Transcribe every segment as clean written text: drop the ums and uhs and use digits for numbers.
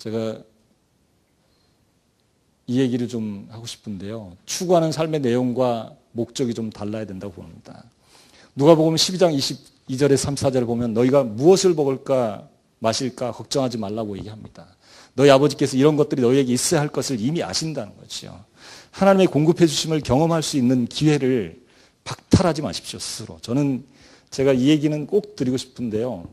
제가 이 얘기를 좀 하고 싶은데요. 추구하는 삶의 내용과 목적이 좀 달라야 된다고 봅니다. 누가복음 12장 22절에 3, 4절을 보면 너희가 무엇을 먹을까 마실까 걱정하지 말라고 얘기합니다. 너희 아버지께서 이런 것들이 너희에게 있어야 할 것을 이미 아신다는 거죠. 하나님의 공급해 주심을 경험할 수 있는 기회를 박탈하지 마십시오, 스스로. 저는 제가 이 얘기는 꼭 드리고 싶은데요.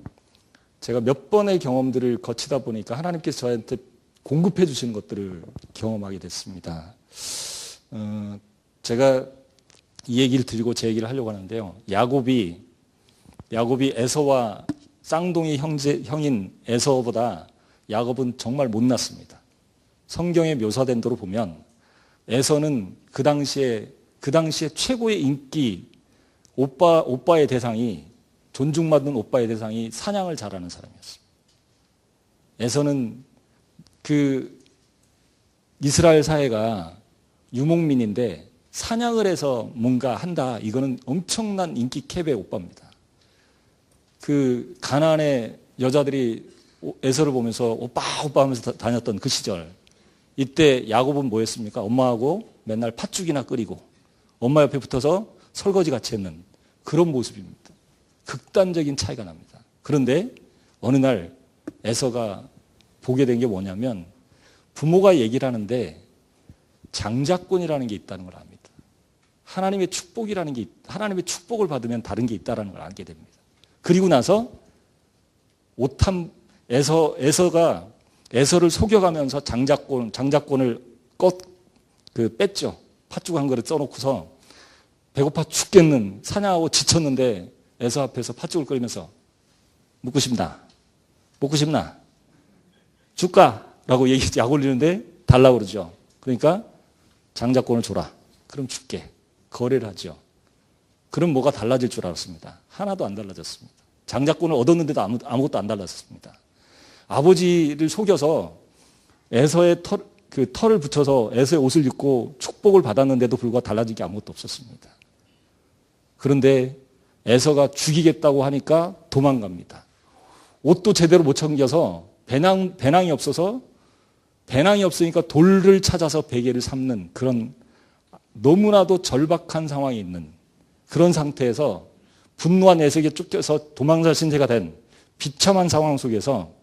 제가 몇 번의 경험들을 거치다 보니까 하나님께서 저한테 공급해 주시는 것들을 경험하게 됐습니다. 제가 이 얘기를 드리고 제 얘기를 하려고 하는데요. 야곱이 에서와 쌍둥이 형인 에서보다 야곱은 정말 못났습니다. 성경에 묘사된 대로 보면 에서는 그 당시에 최고의 인기 오빠의 대상이 존중받는 오빠의 대상이 사냥을 잘하는 사람이었습니다. 에서는 그 이스라엘 사회가 유목민인데 사냥을 해서 뭔가 한다. 이거는 엄청난 인기 캡의 오빠입니다. 그 가나안의 여자들이 에서를 보면서 오빠 하면서 다녔던 그 시절. 이때 야곱은 뭐였습니까? 엄마하고 맨날 팥죽이나 끓이고 엄마 옆에 붙어서 설거지 같이 했는 그런 모습입니다. 극단적인 차이가 납니다. 그런데 어느 날 에서가 보게 된 게 뭐냐면 부모가 얘기를 하는데 장자권이라는 게 있다는 걸 압니다. 하나님의 축복을 받으면 다른 게 있다는 걸 알게 됩니다. 그리고 나서 에서가 에서를 속여가면서 장자권을 뺐죠. 팥죽 한 그릇 써놓고서 배고파 죽겠는 사냥하고 지쳤는데 에서 앞에서 팥죽을 끓이면서 먹고 싶나? 줄까? 라고 약 올리는데 달라고 그러죠. 그러니까 장자권을 줘라. 그럼 줄게. 거래를 하죠. 그럼 뭐가 달라질 줄 알았습니다. 하나도 안 달라졌습니다. 장자권을 얻었는데도 아무것도 안 달라졌습니다. 아버지를 속여서 에서의 털을 붙여서 에서의 옷을 입고 축복을 받았는데도 불구하고 달라진 게 아무것도 없었습니다. 그런데 에서가 죽이겠다고 하니까 도망갑니다. 옷도 제대로 못 챙겨서 배낭이 없으니까 돌을 찾아서 베개를 삼는 그런 너무나도 절박한 상황에 있는 그런 상태에서 분노한 에서에게 쫓겨서 도망살 신세가 된 비참한 상황 속에서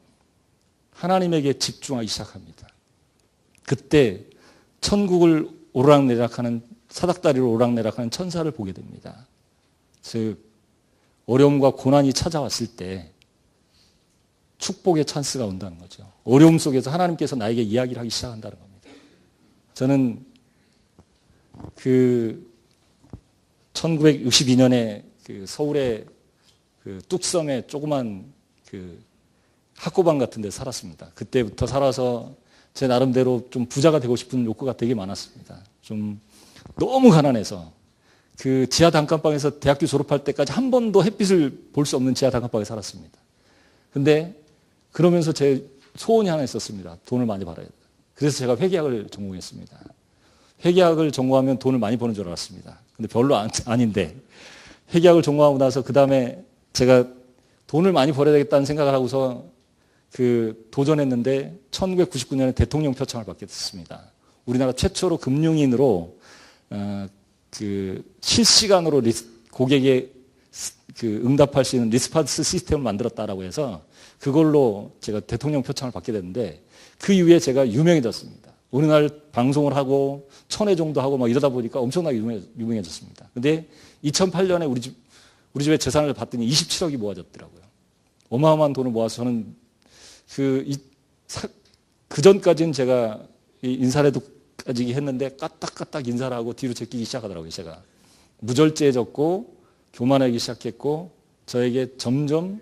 하나님에게 집중하기 시작합니다. 그때 천국을 오르락내락하는 사닥다리로 오르락내락하는 천사를 보게 됩니다. 즉 어려움과 고난이 찾아왔을 때 축복의 찬스가 온다는 거죠. 어려움 속에서 하나님께서 나에게 이야기를 하기 시작한다는 겁니다. 저는 1962년에 서울의 뚝섬에 조그만 학고방 같은 데 살았습니다. 그때부터 살아서 제 나름대로 좀 부자가 되고 싶은 욕구가 되게 많았습니다. 좀 너무 가난해서 그 지하 단칸방에서 대학교 졸업할 때까지 한 번도 햇빛을 볼 수 없는 지하 단칸방에 살았습니다. 근데 그러면서 제 소원이 하나 있었습니다. 돈을 많이 벌어야 돼. 그래서 제가 회계학을 전공했습니다. 회계학을 전공하면 돈을 많이 버는 줄 알았습니다. 근데 별로 아닌데 회계학을 전공하고 나서 그 다음에 제가 돈을 많이 벌어야 되겠다는 생각을 하고서 도전했는데 1999년에 대통령 표창을 받게 됐습니다. 우리나라 최초로 금융인으로 실시간으로 고객의 응답할 수 있는 리스폰스 시스템을 만들었다라고 해서 그걸로 제가 대통령 표창을 받게 됐는데 그 이후에 제가 유명해졌습니다. 어느 날 방송을 하고 천회종도 하고 막 이러다 보니까 엄청나게 유명해졌습니다. 근데 2008년에 우리 집에 재산을 봤더니 27억이 모아졌더라고요. 어마어마한 돈을 모아서 저는 그 전까지는 제가 인사라도 까지 했는데 까딱까딱 인사를 하고 뒤로 제끼기 시작하더라고요. 제가 무절제해졌고 교만하기 시작했고 저에게 점점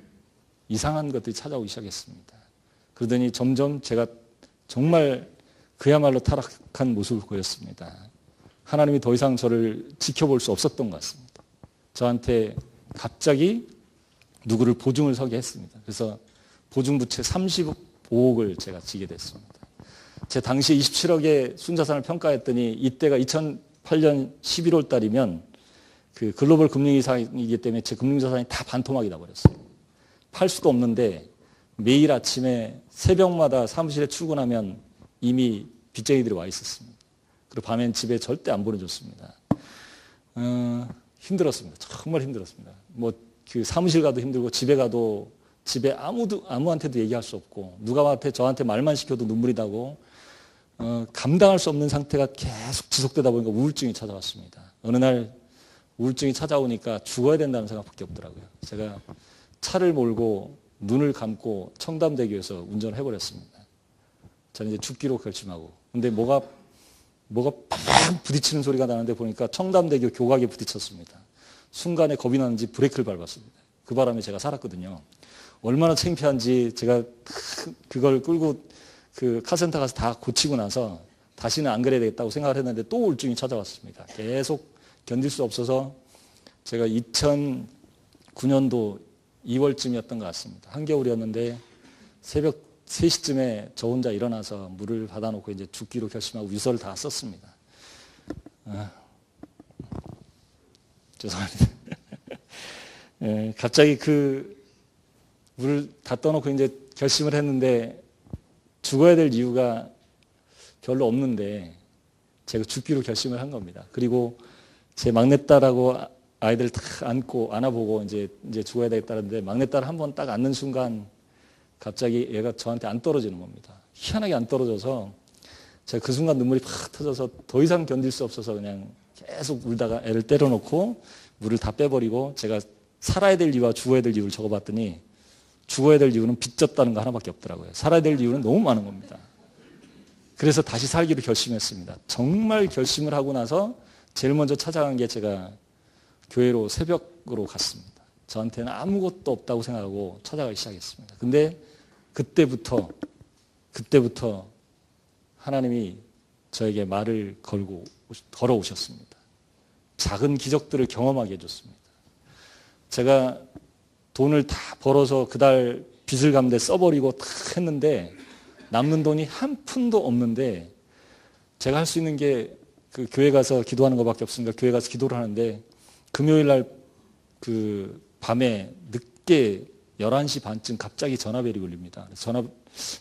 이상한 것들이 찾아오기 시작했습니다. 그러더니 점점 제가 정말 그야말로 타락한 모습을 보였습니다. 하나님이 더 이상 저를 지켜볼 수 없었던 것 같습니다. 저한테 갑자기 누구를 보증을 서게 했습니다. 그래서 보증부채 35억을 제가 지게 됐습니다. 제 당시 27억의 순자산을 평가했더니 이때가 2008년 11월 달이면 글로벌 금융위기이기 때문에 제 금융자산이 다 반토막이 나버렸어요. 팔 수도 없는데 매일 아침에 새벽마다 사무실에 출근하면 이미 빚쟁이들이 와 있었습니다. 그리고 밤엔 집에 절대 안 보내줬습니다. 힘들었습니다. 정말 힘들었습니다. 그 사무실 가도 힘들고 집에 가도 집에 아무한테도 얘기할 수 없고 누가 저한테 말만 시켜도 눈물이 나고 감당할 수 없는 상태가 계속 지속되다 보니까 우울증이 찾아왔습니다. 어느 날 우울증이 찾아오니까 죽어야 된다는 생각밖에 없더라고요. 제가 차를 몰고 눈을 감고 청담대교에서 운전을 해버렸습니다. 저는 이제 죽기로 결심하고. 근데 뭐가 팍 부딪히는 소리가 나는데 보니까 청담대교 교각에 부딪혔습니다. 순간에 겁이 나는지 브레이크를 밟았습니다. 그 바람에 제가 살았거든요. 얼마나 창피한지 제가 그걸 끌고 그 카센터 가서 다 고치고 나서 다시는 안 그래야 되겠다고 생각을 했는데 또 우울증이 찾아왔습니다. 계속 견딜 수 없어서 제가 2009년도 2월쯤이었던 것 같습니다. 한겨울이었는데 새벽 3시쯤에 저 혼자 일어나서 물을 받아놓고 이제 죽기로 결심하고 유서를 다 썼습니다. 죄송합니다. 갑자기 그 물을 다 떠놓고 이제 결심을 했는데 죽어야 될 이유가 별로 없는데 제가 죽기로 결심을 한 겁니다. 그리고 제 막내딸하고 아이들 다 안아보고 이제 죽어야 되겠다는데 막내딸 한 번 딱 안는 순간 갑자기 얘가 저한테 안 떨어지는 겁니다. 희한하게 안 떨어져서 제가 그 순간 눈물이 팍 터져서 더 이상 견딜 수 없어서 그냥 계속 울다가 애를 때려놓고 물을 다 빼버리고 제가 살아야 될 이유와 죽어야 될 이유를 적어봤더니 죽어야 될 이유는 빚졌다는 거 하나밖에 없더라고요. 살아야 될 이유는 너무 많은 겁니다. 그래서 다시 살기로 결심했습니다. 정말 결심을 하고 나서 제일 먼저 찾아간 게 제가 교회로 새벽으로 갔습니다. 저한테는 아무것도 없다고 생각하고 찾아가기 시작했습니다. 근데 그때부터 하나님이 저에게 말을 걸어오셨습니다. 작은 기적들을 경험하게 해줬습니다. 제가 돈을 다 벌어서 그달 빚을 갚는데 써버리고 다 했는데 남는 돈이 한 푼도 없는데 제가 할 수 있는 게 그 교회 가서 기도하는 것밖에 없으니까 교회 가서 기도를 하는데 금요일 날 그 밤에 늦게 11시 반쯤 갑자기 전화벨이 울립니다.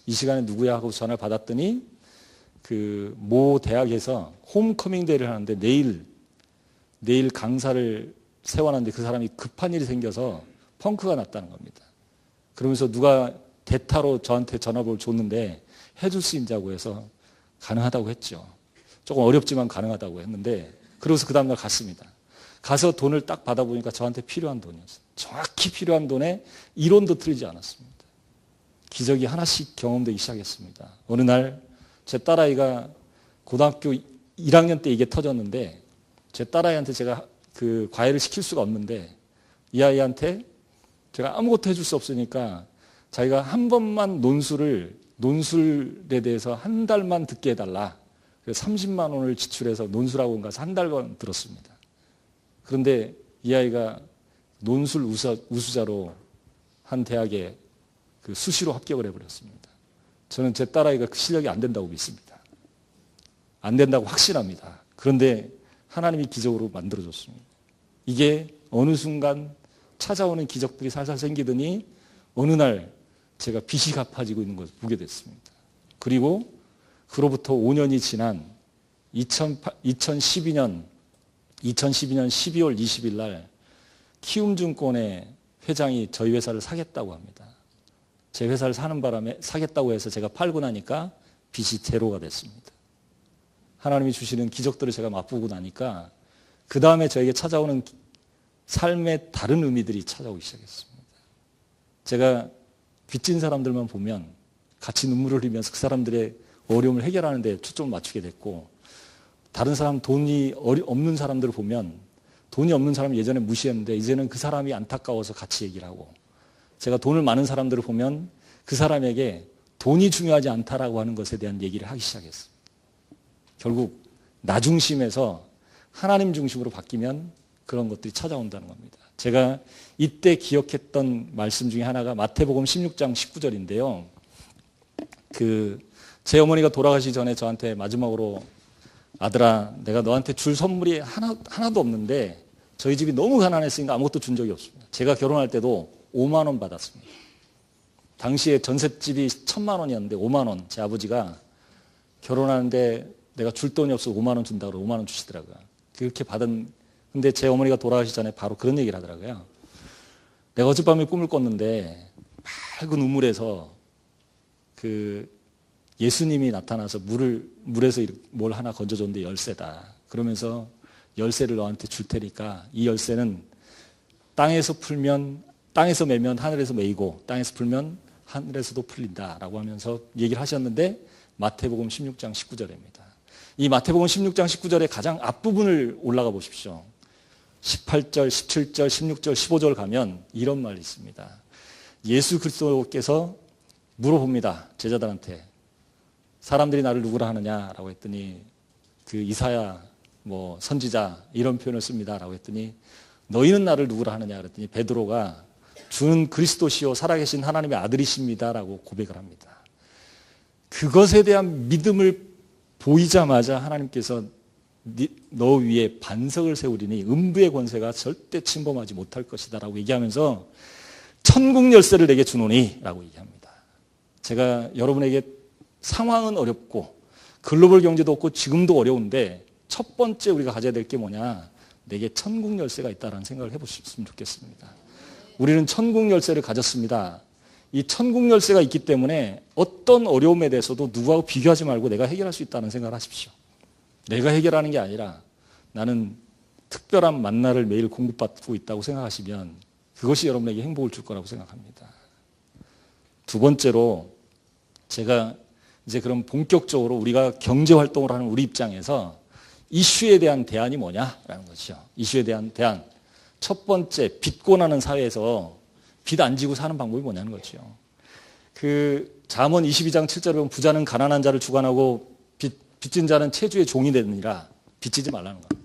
이 시간에 누구야 하고 전화를 받았더니 그 모 대학에서 홈커밍 데이를 하는데 내일 강사를 세워놨는데 그 사람이 급한 일이 생겨서 펑크가 났다는 겁니다. 그러면서 누가 대타로 저한테 전화번호를 줬는데 해줄 수 있냐고 해서 가능하다고 했죠. 조금 어렵지만 가능하다고 했는데 그러고서 그 다음날 갔습니다. 가서 돈을 딱 받아보니까 저한테 필요한 돈이었어요. 정확히 필요한 돈에 1원도 틀리지 않았습니다. 기적이 하나씩 경험되기 시작했습니다. 어느 날 제 딸아이가 고등학교 1학년 때 이게 터졌는데 제 딸아이한테 제가 그 과외를 시킬 수가 없는데 이 아이한테 제가 아무것도 해줄 수 없으니까 자기가 한 번만 논술에 대해서 한 달만 듣게 해달라. 그래서 30만 원을 지출해서 논술학원 가서 한 달간 들었습니다. 그런데 이 아이가 논술 우수자로 한 대학에 그 수시로 합격을 해버렸습니다. 저는 제 딸아이가 그 실력이 안 된다고 믿습니다. 안 된다고 확신합니다. 그런데 하나님이 기적으로 만들어줬습니다. 이게 어느 순간 찾아오는 기적들이 살살 생기더니 어느 날 제가 빚이 갚아지고 있는 것을 보게 됐습니다. 그리고 그로부터 5년이 지난 2012년 12월 20일 날 키움증권의 회장이 저희 회사를 사겠다고 합니다. 제 회사를 사는 바람에 사겠다고 해서 제가 팔고 나니까 빚이 제로가 됐습니다. 하나님이 주시는 기적들을 제가 맛보고 나니까 그 다음에 저에게 찾아오는 삶의 다른 의미들이 찾아오기 시작했습니다. 제가 빚진 사람들만 보면 같이 눈물을 흘리면서 그 사람들의 어려움을 해결하는 데 초점을 맞추게 됐고 다른 사람 돈이 없는 사람들을 보면 돈이 없는 사람을 예전에 무시했는데 이제는 그 사람이 안타까워서 같이 얘기를 하고 제가 돈을 많은 사람들을 보면 그 사람에게 돈이 중요하지 않다라고 하는 것에 대한 얘기를 하기 시작했어요. 결국 나 중심에서 하나님 중심으로 바뀌면 그런 것들이 찾아온다는 겁니다. 제가 이때 기억했던 말씀 중에 하나가 마태복음 16장 19절인데요. 제 어머니가 돌아가시기 전에 저한테 마지막으로 아들아, 내가 너한테 줄 선물이 하나도 없는데 저희 집이 너무 가난했으니까 아무것도 준 적이 없습니다. 제가 결혼할 때도 5만 원 받았습니다. 당시에 전셋집이 1,000만 원이었는데 5만 원. 제 아버지가 결혼하는데 내가 줄 돈이 없어서 5만 원 준다고 그러고 5만 원 주시더라고요. 그렇게 근데 제 어머니가 돌아가시기 전에 바로 그런 얘기를 하더라고요. 내가 어젯밤에 꿈을 꿨는데 맑은 우물에서 예수님이 나타나서 물에서 뭘 하나 건져줬는데 열쇠다. 그러면서 열쇠를 너한테 줄 테니까 이 열쇠는 땅에서 매면 하늘에서 매이고 땅에서 풀면 하늘에서도 풀린다라고 하면서 얘기를 하셨는데 마태복음 16장 19절입니다. 이 마태복음 16장 19절의 가장 앞부분을 올라가 보십시오. 18절, 17절, 16절, 15절 가면 이런 말이 있습니다. 예수 그리스도께서 물어봅니다. 제자들한테. 사람들이 나를 누구라 하느냐라고 했더니 이사야 선지자 이런 표현을 씁니다라고 했더니 너희는 나를 누구라 하느냐 그랬더니 베드로가 주는 그리스도시요 살아계신 하나님의 아들이십니다라고 고백을 합니다. 그것에 대한 믿음을 보이자마자 하나님께서 너 위에 반석을 세우리니 음부의 권세가 절대 침범하지 못할 것이다 라고 얘기하면서 천국 열쇠를 내게 주노니 라고 얘기합니다. 제가 여러분에게 상황은 어렵고 글로벌 경제도 없고 지금도 어려운데 첫 번째 우리가 가져야 될 게 뭐냐, 내게 천국 열쇠가 있다라는 생각을 해보셨으면 좋겠습니다. 우리는 천국 열쇠를 가졌습니다. 이 천국 열쇠가 있기 때문에 어떤 어려움에 대해서도 누구하고 비교하지 말고 내가 해결할 수 있다는 생각을 하십시오. 내가 해결하는 게 아니라 나는 특별한 만나를 매일 공급받고 있다고 생각하시면 그것이 여러분에게 행복을 줄 거라고 생각합니다. 두 번째로 제가 이제 그럼 본격적으로 우리가 경제활동을 하는 우리 입장에서 이슈에 대한 대안이 뭐냐라는 것이죠. 이슈에 대한 대안. 첫 번째, 빚고 나는 사회에서 빚 안 지고 사는 방법이 뭐냐는 거죠. 잠언 22장 7절에 보면 부자는 가난한 자를 주관하고 빚진 자는 체주의 종이 되느니라. 빚지지 말라는 겁니다.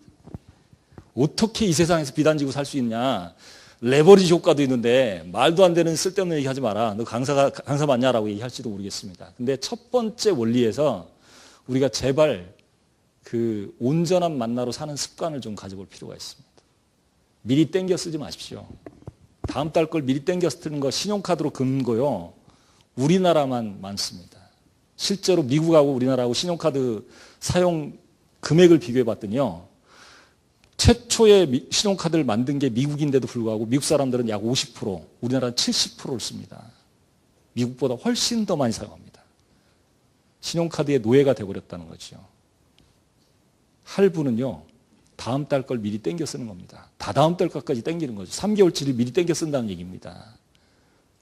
어떻게 이 세상에서 빚 안 지고 살 수 있냐. 레버리지 효과도 있는데 말도 안 되는 쓸데없는 얘기 하지 마라. 너 강사 맞냐라고 얘기할지도 모르겠습니다. 근데 첫 번째 원리에서 우리가 제발 온전한 만나로 사는 습관을 좀 가져볼 필요가 있습니다. 미리 땡겨 쓰지 마십시오. 다음 달 걸 미리 땡겨 쓰는 거 신용카드로 긁는 거요. 우리나라만 많습니다. 실제로 미국하고 우리나라하고 신용카드 사용 금액을 비교해 봤더니요. 최초의 신용카드를 만든 게 미국인데도 불구하고 미국 사람들은 약 50%, 우리나라는 70%를 씁니다. 미국보다 훨씬 더 많이 사용합니다. 신용카드의 노예가 되어버렸다는 거죠. 할부는요. 다음 달 걸 미리 땡겨 쓰는 겁니다. 다다음 달 것까지 땡기는 거죠. 3개월치를 미리 땡겨 쓴다는 얘기입니다.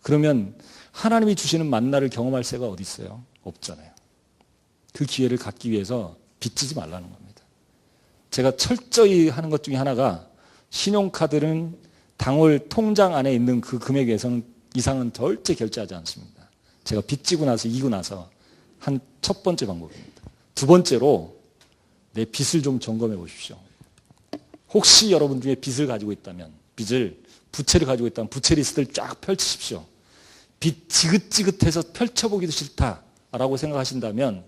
그러면 하나님이 주시는 만나를 경험할 새가 어디 있어요? 없잖아요. 그 기회를 갖기 위해서 빚지지 말라는 겁니다. 제가 철저히 하는 것 중에 하나가 신용카드는 당월 통장 안에 있는 그 금액 이상은 절대 결제하지 않습니다. 제가 빚지고 나서 이기고 나서 한 첫 번째 방법입니다. 두 번째로 내 빚을 좀 점검해 보십시오. 혹시 여러분 중에 빚을 가지고 있다면 부채를 가지고 있다면 부채 리스트를 쫙 펼치십시오. 빚 지긋지긋해서 펼쳐보기도 싫다라고 생각하신다면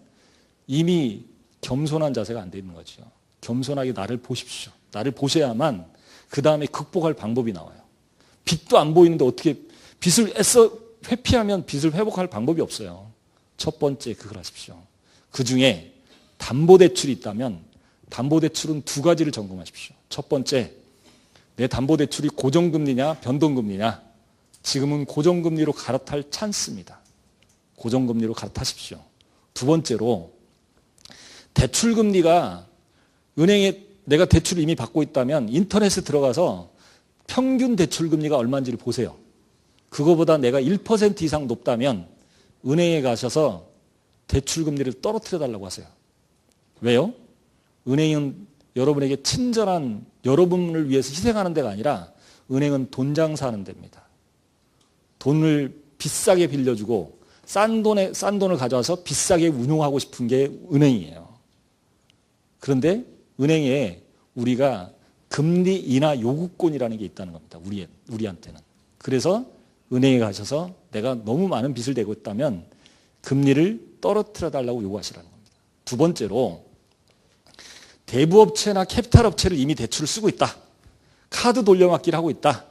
이미 겸손한 자세가 안 돼 있는 거죠. 겸손하게 나를 보십시오. 나를 보셔야만 그 다음에 극복할 방법이 나와요. 빚도 안 보이는데 어떻게 빚을 애써 회피하면 빚을 회복할 방법이 없어요. 첫 번째 그걸 하십시오. 그 중에 담보대출이 있다면 담보대출은 두 가지를 점검하십시오. 첫 번째, 내 담보대출이 고정금리냐 변동금리냐. 지금은 고정금리로 갈아탈 찬스입니다. 고정금리로 갈아타십시오. 두 번째로 대출금리가 은행에 내가 대출을 이미 받고 있다면 인터넷에 들어가서 평균 대출금리가 얼마인지를 보세요. 그거보다 내가 1% 이상 높다면 은행에 가셔서 대출금리를 떨어뜨려 달라고 하세요. 왜요? 은행은 여러분에게 친절한 여러분을 위해서 희생하는 데가 아니라 은행은 돈 장사하는 데입니다. 돈을 비싸게 빌려주고 싼 돈을 가져와서 비싸게 운용하고 싶은 게 은행이에요. 그런데 은행에 우리가 금리 인하 요구권이라는 게 있다는 겁니다. 우리한테는. 그래서 은행에 가셔서 내가 너무 많은 빚을 내고 있다면 금리를 떨어뜨려 달라고 요구하시라는 겁니다. 두 번째로 대부업체나 캐피탈업체를 이미 대출을 쓰고 있다. 카드 돌려막기를 하고 있다.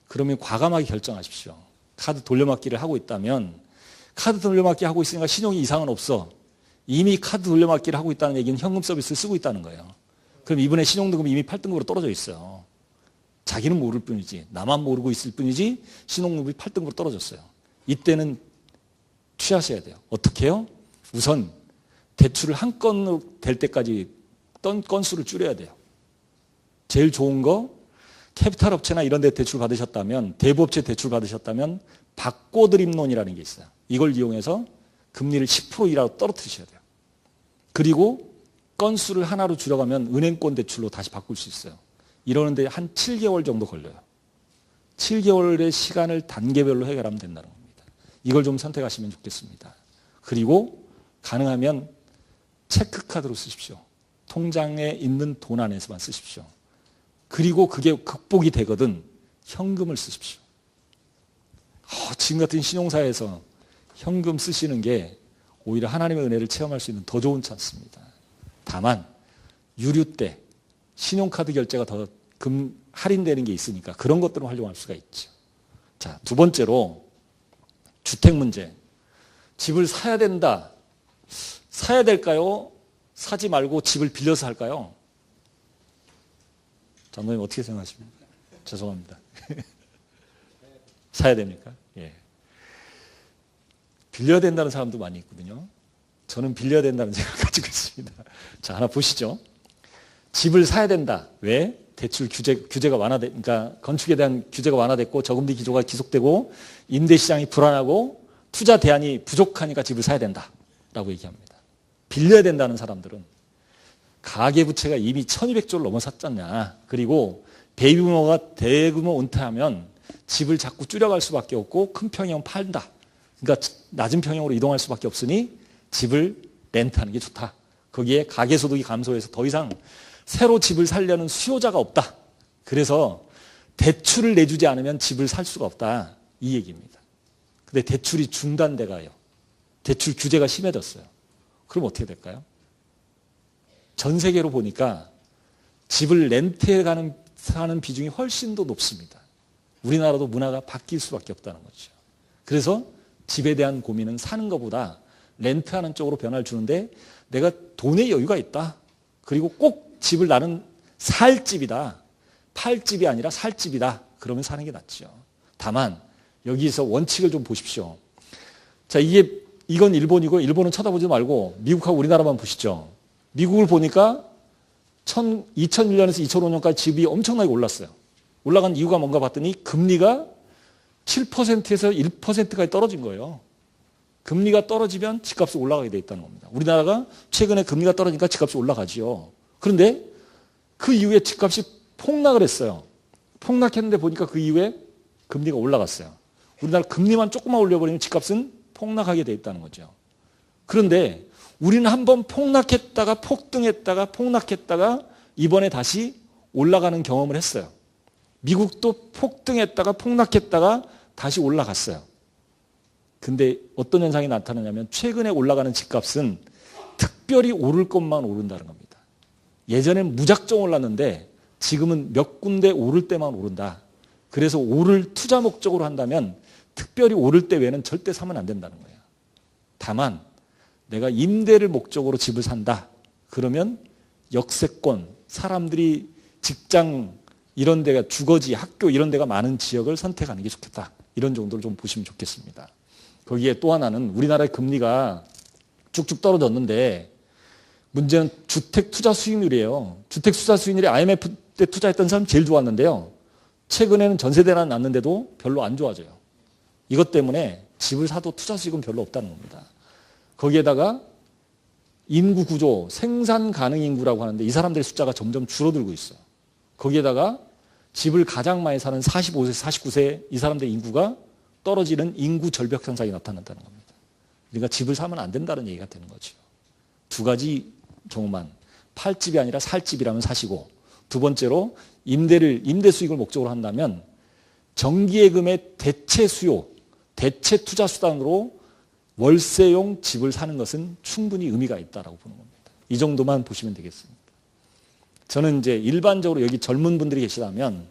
그러면 과감하게 결정하십시오. 카드 돌려막기를 하고 있다면 카드 돌려막기 하고 있으니까 신용이 이상은 없어. 이미 카드 돌려막기를 하고 있다는 얘기는 현금 서비스를 쓰고 있다는 거예요. 그럼 이분의 신용등급이 이미 8등급으로 떨어져 있어요. 자기는 모를 뿐이지, 나만 모르고 있을 뿐이지 신용등급이 8등급으로 떨어졌어요. 이때는 취하셔야 돼요. 어떻게 해요? 우선 대출을 한 건으로 될 때까지 건수를 줄여야 돼요. 제일 좋은 거 캐피탈 업체나 이런 데 대출 받으셨다면, 대부업체 대출 받으셨다면 바꿔드림론이라는 게 있어요. 이걸 이용해서 금리를 10%이라도 떨어뜨리셔야 돼요. 그리고 건수를 하나로 줄여가면 은행권 대출로 다시 바꿀 수 있어요. 이러는데 한 7개월 정도 걸려요. 7개월의 시간을 단계별로 해결하면 된다는 겁니다. 이걸 좀 선택하시면 좋겠습니다. 그리고 가능하면 체크카드로 쓰십시오. 통장에 있는 돈 안에서만 쓰십시오. 그리고 그게 극복이 되거든 현금을 쓰십시오. 지금 같은 신용사에서 현금 쓰시는 게 오히려 하나님의 은혜를 체험할 수 있는 더 좋은 찬스입니다. 다만 유류 때 신용카드 결제가 더 할인되는 게 있으니까 그런 것들은 활용할 수가 있죠. 자, 두 번째로 주택 문제. 집을 사야 된다. 사야 될까요? 사지 말고 집을 빌려서 할까요? 장로님 어떻게 생각하십니까? 죄송합니다. 사야 됩니까? 예. 빌려야 된다는 사람도 많이 있거든요. 저는 빌려야 된다는 생각을 가지고 있습니다. 자, 하나 보시죠. 집을 사야 된다. 왜? 대출 규제가 그러니까 건축에 대한 규제가 완화됐고 저금리 기조가 지속되고 임대 시장이 불안하고 투자 대안이 부족하니까 집을 사야 된다라고 얘기합니다. 빌려야 된다는 사람들은 가계부채가 이미 1200조를 넘어섰잖냐. 그리고 베이비부모가 대규모 은퇴하면 집을 자꾸 줄여갈 수밖에 없고 큰 평형 판다. 그러니까 낮은 평형으로 이동할 수밖에 없으니 집을 렌트하는 게 좋다. 거기에 가계소득이 감소해서 더 이상 새로 집을 살려는 수요자가 없다. 그래서 대출을 내주지 않으면 집을 살 수가 없다. 이 얘기입니다. 근데 대출이 중단돼 가요. 대출 규제가 심해졌어요. 그럼 어떻게 될까요? 전 세계로 보니까 집을 렌트해 사는 비중이 훨씬 더 높습니다. 우리나라도 문화가 바뀔 수밖에 없다는 거죠. 그래서 집에 대한 고민은 사는 것보다 렌트하는 쪽으로 변화를 주는데 내가 돈의 여유가 있다. 그리고 꼭 집을 나는 살 집이다. 팔 집이 아니라 살 집이다. 그러면 사는 게 낫죠. 다만 여기서 원칙을 좀 보십시오. 자, 이건 일본이고 일본은 쳐다보지 말고 미국하고 우리나라만 보시죠. 미국을 보니까 2001년에서 2005년까지 집이 엄청나게 올랐어요. 올라간 이유가 뭔가 봤더니 금리가 7%에서 1%까지 떨어진 거예요. 금리가 떨어지면 집값이 올라가게 돼 있다는 겁니다. 우리나라가 최근에 금리가 떨어지니까 집값이 올라가지요. 그런데 그 이후에 집값이 폭락을 했어요. 폭락했는데 보니까 그 이후에 금리가 올라갔어요. 우리나라 금리만 조금만 올려버리면 집값은 폭락하게 돼 있다는 거죠. 그런데 우리는 한번 폭락했다가 폭등했다가 폭락했다가 이번에 다시 올라가는 경험을 했어요. 미국도 폭등했다가 폭락했다가 다시 올라갔어요. 근데 어떤 현상이 나타나냐면 최근에 올라가는 집값은 특별히 오를 것만 오른다는 겁니다. 예전엔 무작정 올랐는데 지금은 몇 군데 오를 때만 오른다. 그래서 오를 투자 목적으로 한다면 특별히 오를 때 외에는 절대 사면 안 된다는 거예요. 다만 내가 임대를 목적으로 집을 산다. 그러면 역세권, 사람들이 직장 이런 데가 주거지, 학교 이런 데가 많은 지역을 선택하는 게 좋겠다. 이런 정도를 좀 보시면 좋겠습니다. 거기에 또 하나는 우리나라의 금리가 쭉쭉 떨어졌는데 문제는 주택 투자 수익률이에요. 주택 투자 수익률이 IMF 때 투자했던 사람 제일 좋았는데요. 최근에는 전세대란 났는데도 별로 안 좋아져요. 이것 때문에 집을 사도 투자 수익은 별로 없다는 겁니다. 거기에다가 인구 구조, 생산 가능 인구라고 하는데 이 사람들의 숫자가 점점 줄어들고 있어요. 거기에다가 집을 가장 많이 사는 45세, 49세 이 사람들의 인구가 떨어지는 인구 절벽 현상이 나타난다는 겁니다. 그러니까 집을 사면 안 된다는 얘기가 되는 거죠. 두 가지 종만 팔집이 아니라 살집이라면 사시고 두 번째로 임대 수익을 목적으로 한다면 정기예금의 대체 수요, 대체 투자 수단으로 월세용 집을 사는 것은 충분히 의미가 있다라고 보는 겁니다. 이 정도만 보시면 되겠습니다. 저는 이제 일반적으로 여기 젊은 분들이 계시다면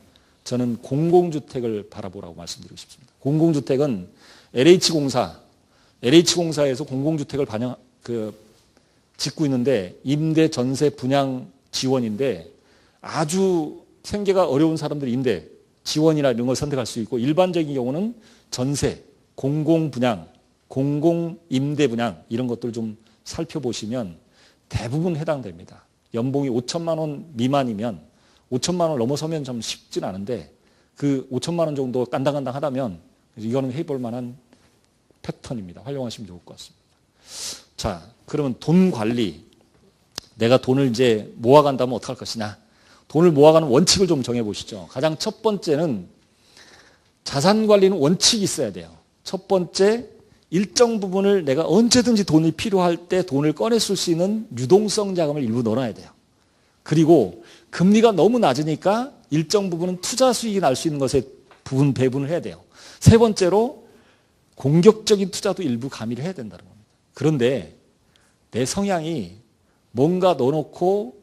저는 공공주택을 바라보라고 말씀드리고 싶습니다. 공공주택은 LH공사에서 공공주택을 짓고 있는데 임대, 전세, 분양 지원인데 아주 생계가 어려운 사람들이 임대, 지원이나 이런 걸 선택할 수 있고 일반적인 경우는 전세, 공공분양, 공공임대분양 이런 것들 좀 살펴보시면 대부분 해당됩니다. 연봉이 5천만 원 미만이면 5천만 원을 넘어서면 좀 쉽진 않은데 그 5천만 원 정도 간당간당하다면 이거는 해볼 만한 패턴입니다. 활용하시면 좋을 것 같습니다. 자, 그러면 돈 관리. 내가 돈을 이제 모아간다면 어떻게 할 것이냐. 돈을 모아가는 원칙을 좀 정해보시죠. 가장 첫 번째는 자산 관리는 원칙이 있어야 돼요. 첫 번째, 일정 부분을 내가 언제든지 돈이 필요할 때 돈을 꺼내 쓸 수 있는 유동성 자금을 일부 넣어놔야 돼요. 그리고 금리가 너무 낮으니까 일정 부분은 투자 수익이 날 수 있는 것에 부분 배분을 해야 돼요. 세 번째로 공격적인 투자도 일부 가미를 해야 된다는 겁니다. 그런데 내 성향이 뭔가 넣어놓고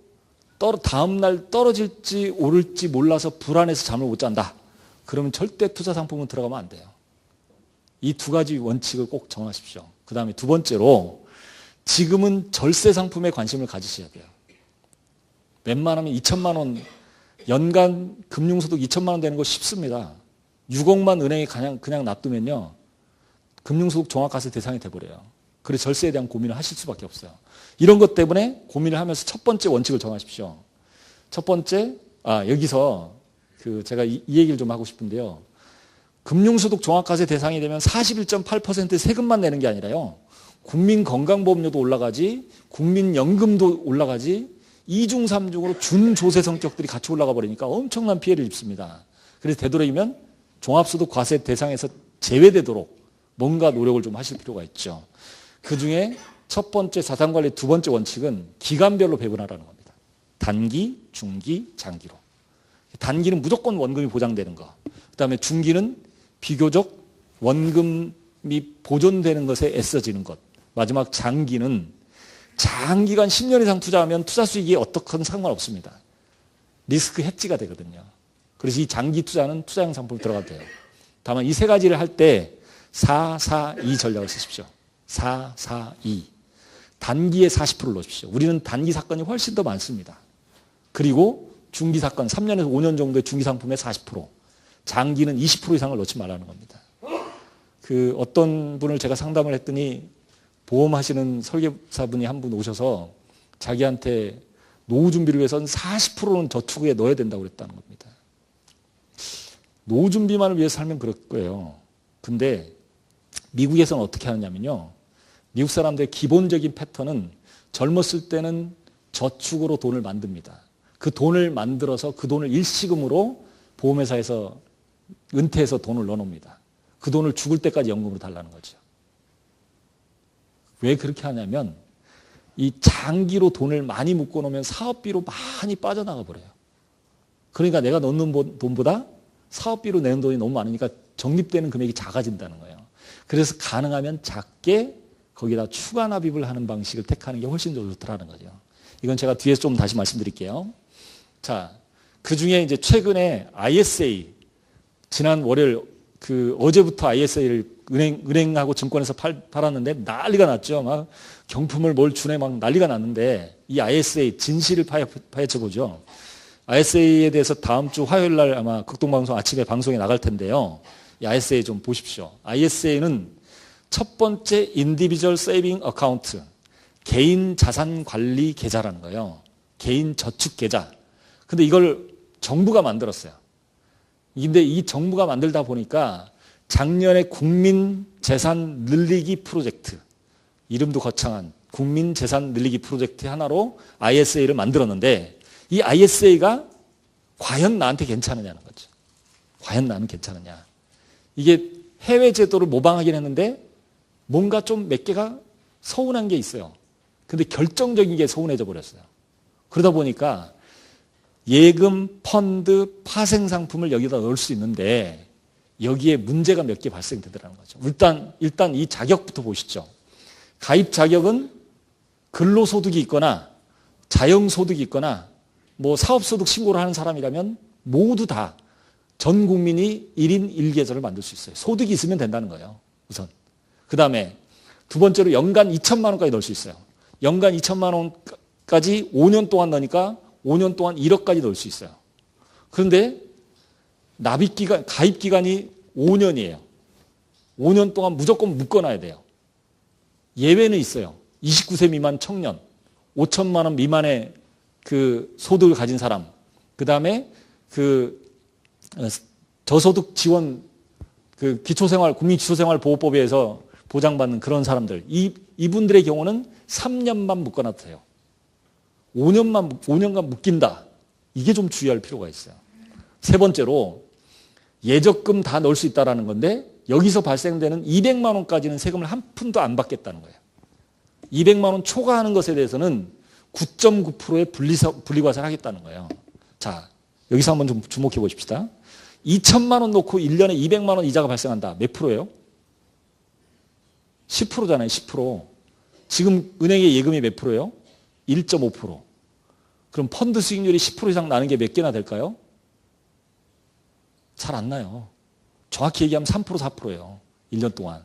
다음날 떨어질지 오를지 몰라서 불안해서 잠을 못 잔다. 그러면 절대 투자 상품은 들어가면 안 돼요. 이 두 가지 원칙을 꼭 정하십시오. 그 다음에 두 번째로 지금은 절세 상품에 관심을 가지셔야 돼요. 웬만하면 2천만 원, 연간 금융소득 2천만 원 되는 거 쉽습니다. 6억만 은행에 그냥 놔두면요. 금융소득 종합과세 대상이 돼버려요. 그래서 절세에 대한 고민을 하실 수밖에 없어요. 이런 것 때문에 고민을 하면서 첫 번째 원칙을 정하십시오. 첫 번째, 여기서 제가 이 얘기를 좀 하고 싶은데요. 금융소득 종합과세 대상이 되면 41.8% 세금만 내는 게 아니라요. 국민건강보험료도 올라가지, 국민연금도 올라가지, 2중, 3중으로 준조세 성격들이 같이 올라가 버리니까 엄청난 피해를 입습니다. 그래서 되도록이면 종합소득 과세 대상에서 제외되도록 뭔가 노력을 좀 하실 필요가 있죠. 그중에 첫 번째 자산관리 두 번째 원칙은 기간별로 배분하라는 겁니다. 단기, 중기, 장기로. 단기는 무조건 원금이 보장되는 거. 그다음에 중기는 비교적 원금이 보존되는 것에 애써지는 것. 마지막 장기는 장기간 10년 이상 투자하면 투자 수익이 어떻건 상관없습니다. 리스크 해지가 되거든요. 그래서 이 장기 투자는 투자형 상품이 들어가도 돼요. 다만 이 세 가지를 할 때 4-4-2 전략을 쓰십시오. 4-4-2. 단기에 40%를 넣으십시오. 우리는 단기 사건이 훨씬 더 많습니다. 그리고 중기 사건 3년에서 5년 정도의 중기 상품에 40%, 장기는 20% 이상을 넣지 말라는 겁니다. 어떤 분을 제가 상담을 했더니 보험하시는 설계사분이 한 분 오셔서 자기한테 노후 준비를 위해서는 40%는 저축에 넣어야 된다고 그랬다는 겁니다. 노후 준비만을 위해서 살면 그럴 거예요. 근데 미국에서는 어떻게 하느냐면요. 미국 사람들의 기본적인 패턴은 젊었을 때는 저축으로 돈을 만듭니다. 그 돈을 만들어서 그 돈을 일시금으로 보험회사에서 은퇴해서 돈을 넣어놓습니다. 그 돈을 죽을 때까지 연금으로 달라는 거죠. 왜 그렇게 하냐면 이 장기로 돈을 많이 묶어놓으면 사업비로 많이 빠져나가 버려요. 그러니까 내가 넣는 돈보다 사업비로 내는 돈이 너무 많으니까 적립되는 금액이 작아진다는 거예요. 그래서 가능하면 작게 거기다 추가 납입을 하는 방식을 택하는 게 훨씬 더 좋더라는 거죠. 이건 제가 뒤에서 좀 다시 말씀드릴게요. 자, 그 중에 이제 최근에 ISA, 지난 월요일, 어제부터 ISA를 은행하고 증권에서 팔았는데 난리가 났죠. 막 경품을 뭘 주네 막 난리가 났는데 이 ISA 진실을 파헤쳐 보죠. ISA에 대해서 다음 주 화요일 날 아마 극동방송 아침에 방송에 나갈 텐데요. 이 ISA 좀 보십시오. ISA는 첫 번째 인디비주얼 세이빙 어카운트, 개인 자산 관리 계좌라는 거예요. 개인 저축 계좌. 근데 이걸 정부가 만들었어요. 근데 이 정부가 만들다 보니까 작년에 국민 재산 늘리기 프로젝트, 이름도 거창한 국민 재산 늘리기 프로젝트 하나로 ISA를 만들었는데 이 ISA가 과연 나한테 괜찮으냐는 거죠. 과연 나는 괜찮으냐. 이게 해외 제도를 모방하긴 했는데 뭔가 좀 몇 개가 서운한 게 있어요. 근데 결정적인 게 서운해져 버렸어요. 그러다 보니까 예금, 펀드, 파생 상품을 여기다 넣을 수 있는데 여기에 문제가 몇 개 발생되더라는 거죠. 일단 이 자격부터 보시죠. 가입 자격은 근로소득이 있거나 자영소득이 있거나 뭐 사업소득 신고를 하는 사람이라면 모두 다 전 국민이 1인 1계좌를 만들 수 있어요. 소득이 있으면 된다는 거예요. 우선. 그 다음에 두 번째로 연간 2천만 원까지 넣을 수 있어요. 연간 2천만 원까지 5년 동안 넣으니까 5년 동안 1억까지 넣을 수 있어요. 그런데 납입기간, 가입기간이 5년이에요. 5년 동안 무조건 묶어놔야 돼요. 예외는 있어요. 29세 미만 청년, 5천만 원 미만의 그 소득을 가진 사람, 그 다음에 그 저소득 지원, 그 국민기초생활보호법에 의해서 보장받는 그런 사람들, 이분들의 경우는 3년만 묶어놔도 돼요. 5년간 묶인다. 이게 좀 주의할 필요가 있어요. 세 번째로 예적금 다 넣을 수 있다는 건데 여기서 발생되는 200만 원까지는 세금을 한 푼도 안 받겠다는 거예요. 200만 원 초과하는 것에 대해서는 9.9%의 분리과세를 하겠다는 거예요. 자, 여기서 한번 좀 주목해 보십시다. 2천만 원 놓고 1년에 200만 원 이자가 발생한다. 몇 프로예요? 10%잖아요. 10%. 지금 은행의 예금이 몇 프로예요? 1.5%. 그럼 펀드 수익률이 10% 이상 나는 게 몇 개나 될까요? 잘 안 나요. 정확히 얘기하면 3%, 4%예요. 1년 동안.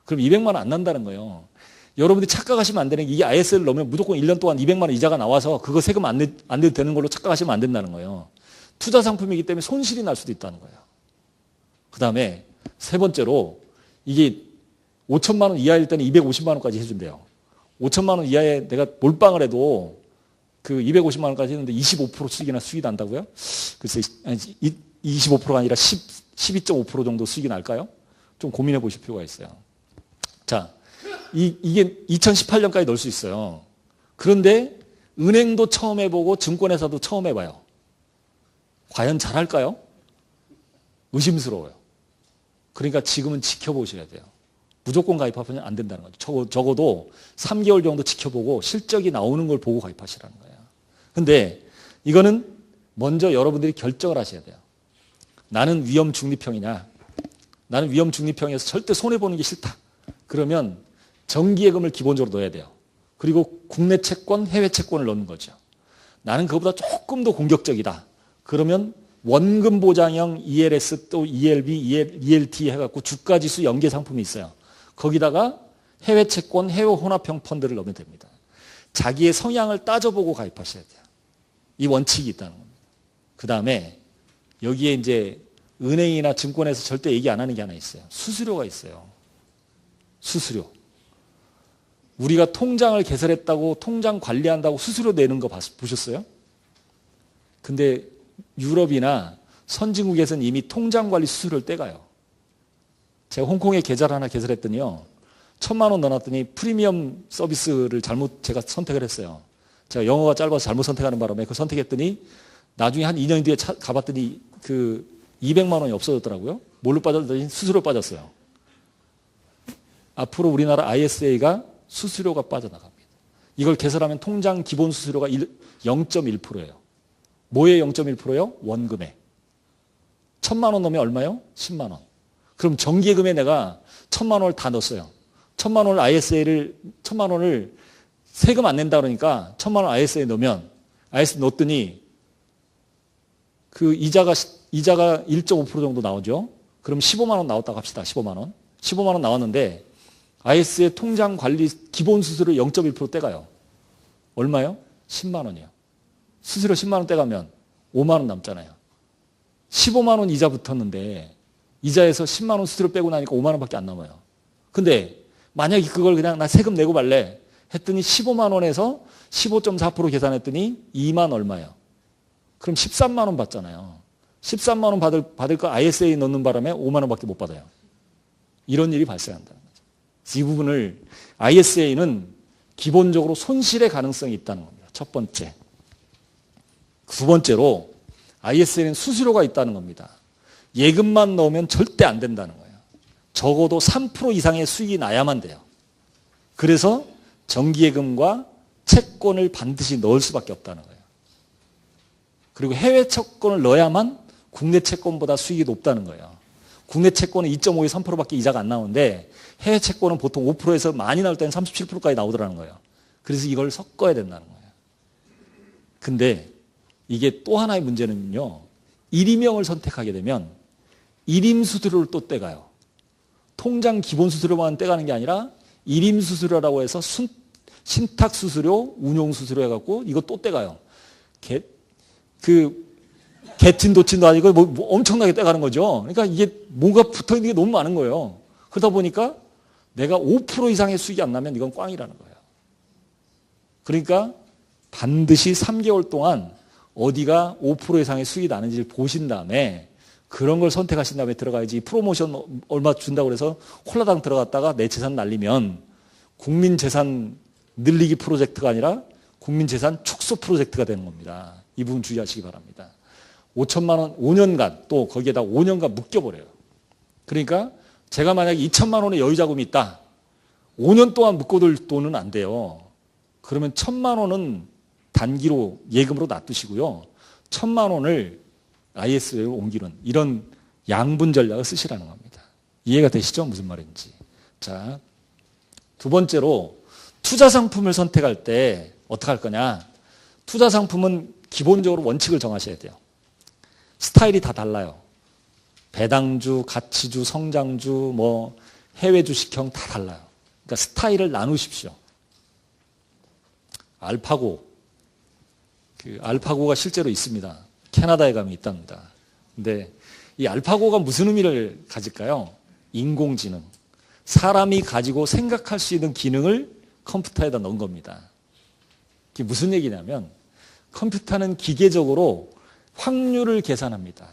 그럼 200만 원 안 난다는 거예요. 여러분들이 착각하시면 안 되는 게 이 IS를 넣으면 무조건 1년 동안 200만 원 이자가 나와서 그거 세금 안 내도 되는 걸로 착각하시면 안 된다는 거예요. 투자 상품이기 때문에 손실이 날 수도 있다는 거예요. 그 다음에 세 번째로 이게 5천만 원 이하일 때는 250만 원까지 해준대요. 5천만 원 이하에 내가 몰빵을 해도 그 250만 원까지 했는데 25% 수익이나 수익이 난다고요? 글쎄, 25%가 아니라 12.5% 정도 수익이 날까요? 좀 고민해 보실 필요가 있어요. 자, 이게 2018년까지 넣을 수 있어요. 그런데 은행도 처음 해보고 증권회사도 처음 해봐요. 과연 잘할까요? 의심스러워요. 그러니까 지금은 지켜보셔야 돼요. 무조건 가입하면 안 된다는 거죠. 적어도 3개월 정도 지켜보고 실적이 나오는 걸 보고 가입하시라는 거예요. 근데 이거는 먼저 여러분들이 결정을 하셔야 돼요. 나는 위험 중립형이냐? 나는 위험 중립형에서 절대 손해보는 게 싫다. 그러면 정기예금을 기본적으로 넣어야 돼요. 그리고 국내 채권, 해외 채권을 넣는 거죠. 나는 그것보다 조금 더 공격적이다. 그러면 원금 보장형 ELS 또 ELB, ELT 해갖고 주가지수 연계 상품이 있어요. 거기다가 해외 채권, 해외 혼합형 펀드를 넣으면 됩니다. 자기의 성향을 따져보고 가입하셔야 돼요. 이 원칙이 있다는 겁니다. 그 다음에 여기에 이제 은행이나 증권에서 절대 얘기 안 하는 게 하나 있어요. 수수료가 있어요. 수수료. 우리가 통장을 개설했다고 통장 관리한다고 수수료 내는 거 보셨어요? 근데 유럽이나 선진국에서는 이미 통장 관리 수수료를 떼가요. 제가 홍콩에 계좌를 하나 개설했더니요. 1,000만 원 넣어놨더니 프리미엄 서비스를 잘못 제가 선택을 했어요. 제가 영어가 짧아서 잘못 선택하는 바람에 그 선택했더니 나중에 한 2년 뒤에 가봤더니 그 200만 원이 없어졌더라고요. 뭘로 빠졌더니 수수료 빠졌어요. 앞으로 우리나라 ISA가 수수료가 빠져나갑니다. 이걸 개설하면 통장 기본 수수료가 0.1%예요. 뭐에 0.1%예요? 원금에. 1,000만 원 넣으면 얼마요? 10만 원. 그럼 정기예금에 내가 1,000만 원을 다 넣었어요. 1,000만 원을 ISA를 1,000만 원을 세금 안 낸다 그러니까 1,000만 원 ISA에 넣으면 ISA 넣었더니 그 이자가 1.5% 정도 나오죠. 그럼 15만 원 나왔다고 합시다. 15만 원. 15만 원 나왔는데 IS의 통장 관리 기본 수수료 0.1% 떼가요. 얼마요? 10만 원이요. 수수료 10만 원 떼가면 5만 원 남잖아요. 15만 원 이자 붙었는데 이자에서 10만 원 수수료 빼고 나니까 5만 원밖에 안 남아요. 근데 만약에 그걸 그냥 나 세금 내고 말래 했더니 15만 원에서 15.4% 계산했더니 2만 얼마예요. 그럼 13만 원 받잖아요. 13만 원 받을 거 ISA 넣는 바람에 5만 원밖에 못 받아요. 이런 일이 발생한다는 거죠. 이 부분을 ISA는 기본적으로 손실의 가능성이 있다는 겁니다. 첫 번째. 두 번째로 ISA는 수수료가 있다는 겁니다. 예금만 넣으면 절대 안 된다는 거예요. 적어도 3% 이상의 수익이 나야만 돼요. 그래서 정기예금과 채권을 반드시 넣을 수밖에 없다는 거예요. 그리고 해외 채권을 넣어야만 국내 채권보다 수익이 높다는 거예요. 국내 채권은 2.5에 3%밖에 이자가 안 나오는데 해외 채권은 보통 5%에서 많이 나올 때는 37%까지 나오더라는 거예요. 그래서 이걸 섞어야 된다는 거예요. 근데 이게 또 하나의 문제는요. 일임형을 선택하게 되면 일임수수료를 또 떼가요. 통장 기본수수료만 떼가는 게 아니라 일임수수료라고 해서 신탁수수료, 운용수수료 해갖고 이거 또 떼가요. 개틴도친도 아니고 뭐 엄청나게 떼가는 거죠. 그러니까 이게 뭐가 붙어있는 게 너무 많은 거예요. 그러다 보니까 내가 5% 이상의 수익이 안 나면 이건 꽝이라는 거예요. 그러니까 반드시 3개월 동안 어디가 5% 이상의 수익이 나는지를 보신 다음에 그런 걸 선택하신 다음에 들어가야지. 프로모션 얼마 준다고 해서 홀라당 들어갔다가 내 재산 날리면 국민재산 늘리기 프로젝트가 아니라 국민재산 축소 프로젝트가 되는 겁니다. 이 부분 주의하시기 바랍니다. 5천만 원 5년간 또 거기에다 5년간 묶여버려요. 그러니까 제가 만약에 2천만 원의 여유자금이 있다. 5년 동안 묶어둘 돈은 안 돼요. 그러면 1,000만 원은 단기로 예금으로 놔두시고요. 1,000만 원을 IS로 옮기는 이런 양분 전략을 쓰시라는 겁니다. 이해가 되시죠? 무슨 말인지. 자, 두 번째로 투자 상품을 선택할 때 어떻게 할 거냐. 투자 상품은 기본적으로 원칙을 정하셔야 돼요. 스타일이 다 달라요. 배당주, 가치주, 성장주, 뭐 해외 주식형 다 달라요. 그러니까 스타일을 나누십시오. 알파고, 알파고가 실제로 있습니다. 캐나다에 가면 있답니다. 근데 이 알파고가 무슨 의미를 가질까요? 인공지능. 사람이 가지고 생각할 수 있는 기능을 컴퓨터에다 넣은 겁니다. 이게 무슨 얘기냐면 컴퓨터는 기계적으로 확률을 계산합니다.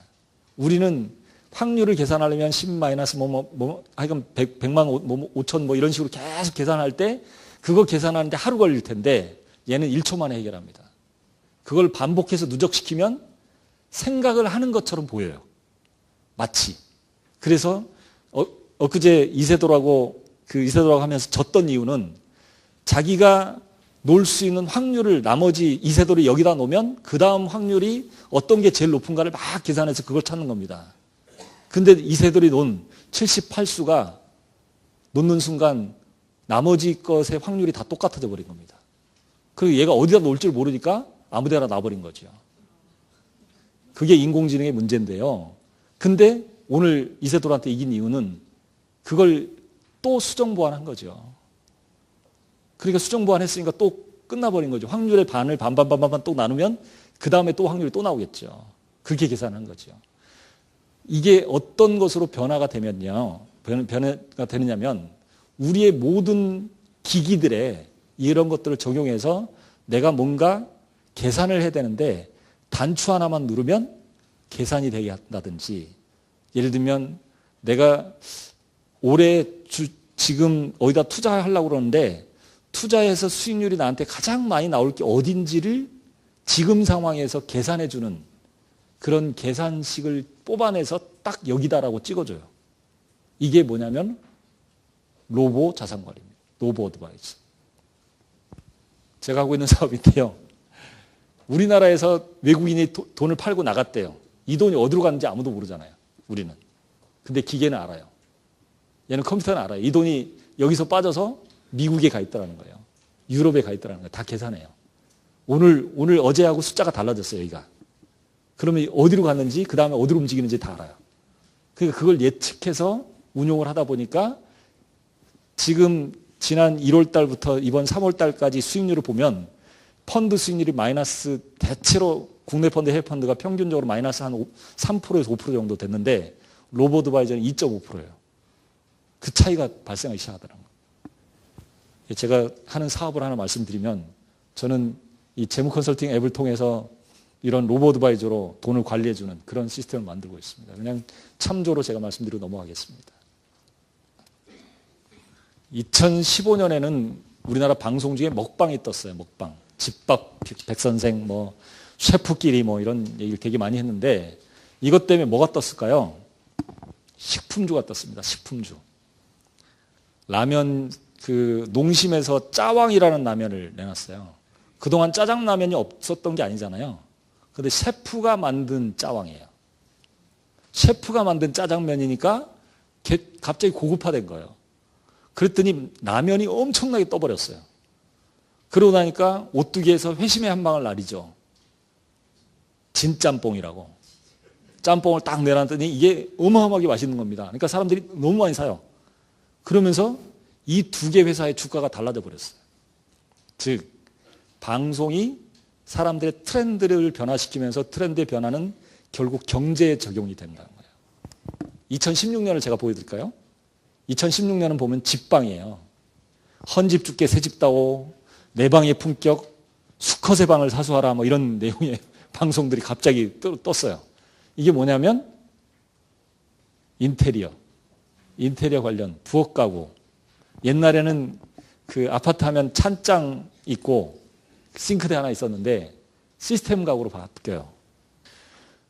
우리는 확률을 계산하려면 10 마이너스 하여간 100만 5천 뭐 이런 식으로 계속 계산할 때 그거 계산하는데 하루 걸릴 텐데 얘는 1초 만에 해결합니다. 그걸 반복해서 누적시키면 생각을 하는 것처럼 보여요. 마치. 그래서 엊그제 이세돌하고 하면서 졌던 이유는 자기가 놓을 수 있는 확률을 나머지 이세돌이 여기다 놓으면 그 다음 확률이 어떤 게 제일 높은가를 막 계산해서 그걸 찾는 겁니다. 근데 이세돌이 놓은 78수가 놓는 순간 나머지 것의 확률이 다 똑같아져 버린 겁니다. 그리고 얘가 어디다 놓을 줄 모르니까 아무 데나 놔버린 거죠. 그게 인공지능의 문제인데요. 근데 오늘 이세돌한테 이긴 이유는 그걸 또 수정 보완한 거죠. 그러니까 수정 보완했으니까 또 끝나버린 거죠. 확률의 반을 반반 또 나누면 그 다음에 또 확률이 또 나오겠죠. 그렇게 계산한 거죠. 이게 어떤 것으로 변화가 되면요. 변화가 되느냐면 우리의 모든 기기들에 이런 것들을 적용해서 내가 뭔가 계산을 해야 되는데 단추 하나만 누르면 계산이 되게 한다든지 예를 들면 내가 올해 지금 어디다 투자하려고 그러는데 투자해서 수익률이 나한테 가장 많이 나올 게 어딘지를 지금 상황에서 계산해 주는 그런 계산식을 뽑아내서 딱 여기다라고 찍어줘요. 이게 뭐냐면 로보 자산관리입니다. 로보 어드바이저. 제가 하고 있는 사업인데요. 우리나라에서 외국인이 돈을 팔고 나갔대요. 이 돈이 어디로 갔는지 아무도 모르잖아요. 우리는. 근데 기계는 알아요. 얘는 컴퓨터는 알아요. 이 돈이 여기서 빠져서 미국에 가 있다는 거예요. 유럽에 가 있다는 거예요. 다 계산해요. 오늘 어제하고 숫자가 달라졌어요. 여기가. 그러면 어디로 갔는지 그 다음에 어디로 움직이는지 다 알아요. 그러니까 그걸 예측해서 운용을 하다 보니까 지금 지난 1월 달부터 이번 3월 달까지 수익률을 보면 펀드 수익률이 마이너스 대체로 국내 펀드, 해외 펀드가 평균적으로 마이너스 한 3%에서 5% 정도 됐는데 로보 어드바이저는 2.5%예요. 그 차이가 발생하기 시작하더라고요. 제가 하는 사업을 하나 말씀드리면 저는 이 재무 컨설팅 앱을 통해서 이런 로보 어드바이저로 돈을 관리해주는 그런 시스템을 만들고 있습니다. 그냥 참조로 제가 말씀드리고 넘어가겠습니다. 2015년에는 우리나라 방송 중에 먹방이 떴어요. 먹방. 집밥 백선생, 뭐 셰프끼리 뭐 이런 얘기를 되게 많이 했는데 이것 때문에 뭐가 떴을까요? 식품주가 떴습니다. 식품주. 라면 농심에서 짜왕이라는 라면을 내놨어요. 그동안 짜장라면이 없었던 게 아니잖아요. 근데 셰프가 만든 짜왕이에요. 셰프가 만든 짜장면이니까 갑자기 고급화된 거예요. 그랬더니 라면이 엄청나게 떠버렸어요. 그러고 나니까 오뚜기에서 회심의 한 방을 날리죠. 진짬뽕이라고. 짬뽕을 딱 내놨더니 이게 어마어마하게 맛있는 겁니다. 그러니까 사람들이 너무 많이 사요. 그러면서 이 두 개 회사의 주가가 달라져 버렸어요. 즉 방송이 사람들의 트렌드를 변화시키면서 트렌드의 변화는 결국 경제에 적용이 된다는 거예요. 2016년을 제가 보여드릴까요? 2016년은 보면 집방이에요. 헌집 죽게 새집 다오, 내 방의 품격, 수컷의 방을 사수하라 뭐 이런 내용의 방송들이 갑자기 떴어요. 이게 뭐냐면 인테리어 관련 부엌 가구. 옛날에는 그 아파트 하면 찬장 있고 싱크대 하나 있었는데 시스템 가구로 바뀌어요.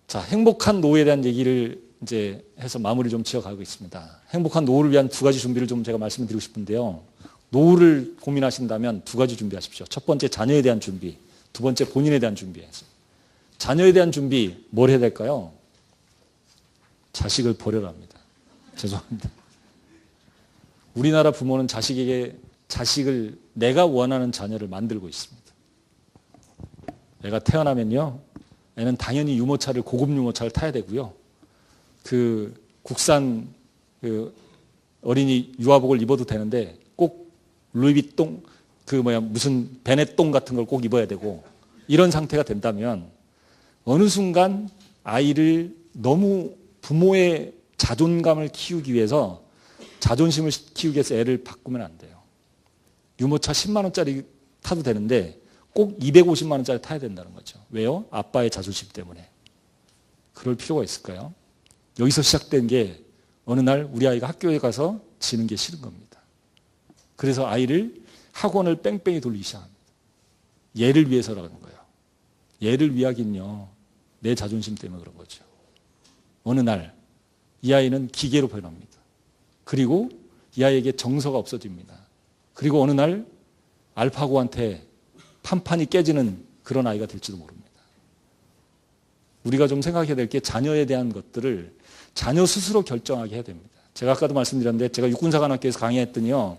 자, 행복한 노후에 대한 얘기를 이제 해서 마무리 좀 지어가고 있습니다. 행복한 노후를 위한 두 가지 준비를 좀 제가 말씀을 드리고 싶은데요. 노후를 고민하신다면 두 가지 준비하십시오. 첫 번째 자녀에 대한 준비, 두 번째 본인에 대한 준비해서. 자녀에 대한 준비 뭘 해야 될까요? 자식을 버려라 합니다. 죄송합니다. 우리나라 부모는 자식에게 자식을 내가 원하는 자녀를 만들고 있습니다. 애가 태어나면요, 애는 당연히 유모차를 고급 유모차를 타야 되고요. 그 국산 그 어린이 유아복을 입어도 되는데 꼭 루이비통 무슨 베네똥 같은 걸 꼭 입어야 되고 이런 상태가 된다면 어느 순간 아이를 너무 부모의 자존감을 키우기 위해서 자존심을 키우기 위해서 애를 바꾸면 안 돼요. 유모차 10만 원짜리 타도 되는데 꼭 250만 원짜리 타야 된다는 거죠. 왜요? 아빠의 자존심 때문에. 그럴 필요가 있을까요? 여기서 시작된 게 어느 날 우리 아이가 학교에 가서 지는 게 싫은 겁니다. 그래서 아이를 학원을 뺑뺑이 돌리기 시작합니다. 얘를 위해서라는 거예요. 얘를 위하긴요. 내 자존심 때문에 그런 거죠. 어느 날 이 아이는 기계로 변합니다. 그리고 이 아이에게 정서가 없어집니다. 그리고 어느 날 알파고한테 판판이 깨지는 그런 아이가 될지도 모릅니다. 우리가 좀 생각해야 될 게 자녀에 대한 것들을 자녀 스스로 결정하게 해야 됩니다. 제가 아까도 말씀드렸는데 제가 육군사관학교에서 강의했더니요.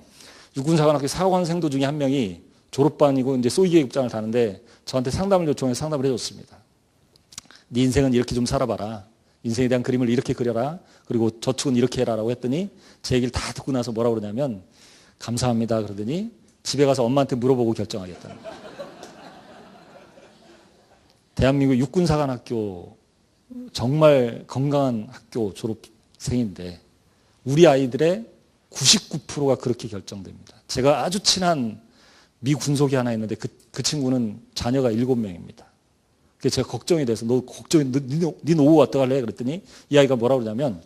육군사관학교 사관생도 중에 한 명이 졸업반이고 이제 소위계급장을 다는데 저한테 상담을 요청해서 상담을 해줬습니다. 네 인생은 이렇게 좀 살아봐라. 인생에 대한 그림을 이렇게 그려라. 그리고 저축은 이렇게 해라라고 했더니 제 얘기를 다 듣고 나서 뭐라고 그러냐면 감사합니다. 그러더니 집에 가서 엄마한테 물어보고 결정하겠다는 거예요. 대한민국 육군사관학교 정말 건강한 학교 졸업생인데 우리 아이들의 99%가 그렇게 결정됩니다. 제가 아주 친한 미 군속이 하나 있는데 그 친구는 자녀가 7명입니다. 그래서 제가 걱정이 돼서 네 노후 어떡할래? 그랬더니 이 아이가 뭐라고 그러냐면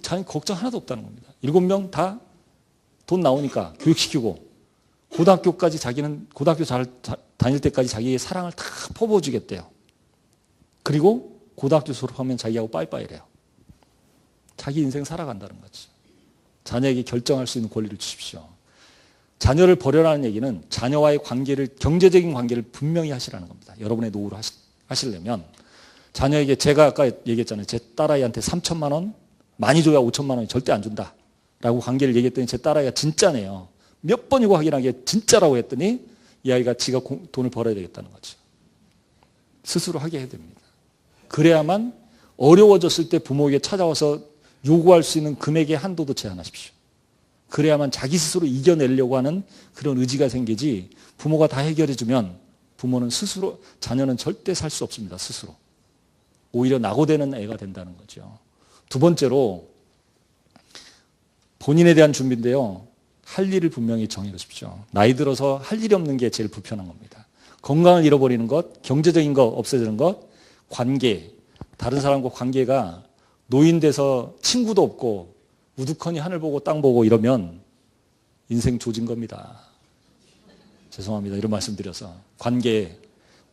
자기 걱정 하나도 없다는 겁니다. 7명 다 돈 나오니까 교육시키고 고등학교까지 자기는 고등학교 잘 다닐 때까지 자기의 사랑을 다 퍼부어주겠대요. 그리고 고등학교 졸업하면 자기하고 빠이빠이래요. 자기 인생 살아간다는 거죠. 자녀에게 결정할 수 있는 권리를 주십시오. 자녀를 버려라는 얘기는 자녀와의 관계를 경제적인 관계를 분명히 하시라는 겁니다. 여러분의 노후를 하시려면 자녀에게 제가 아까 얘기했잖아요. 제 딸아이한테 3천만 원 많이 줘야 5천만 원이 절대 안 준다 라고 관계를 얘기했더니 제 딸아이가 진짜네요. 몇 번이고 확인하기에 진짜라고 했더니 이 아이가 지가 돈을 벌어야 되겠다는 거죠. 스스로 하게 해야 됩니다. 그래야만 어려워졌을 때 부모에게 찾아와서 요구할 수 있는 금액의 한도도 제한하십시오. 그래야만 자기 스스로 이겨내려고 하는 그런 의지가 생기지 부모가 다 해결해주면 부모는 스스로 자녀는 절대 살 수 없습니다. 스스로. 오히려 낙오되는 애가 된다는 거죠. 두 번째로 본인에 대한 준비인데요. 할 일을 분명히 정해놓으십시오. 나이 들어서 할 일이 없는 게 제일 불편한 겁니다. 건강을 잃어버리는 것, 경제적인 거 없어지는 것, 관계, 다른 사람과 관계가 노인 돼서 친구도 없고 우두커니 하늘 보고 땅 보고 이러면 인생 조진 겁니다. 죄송합니다. 이런 말씀 드려서. 관계,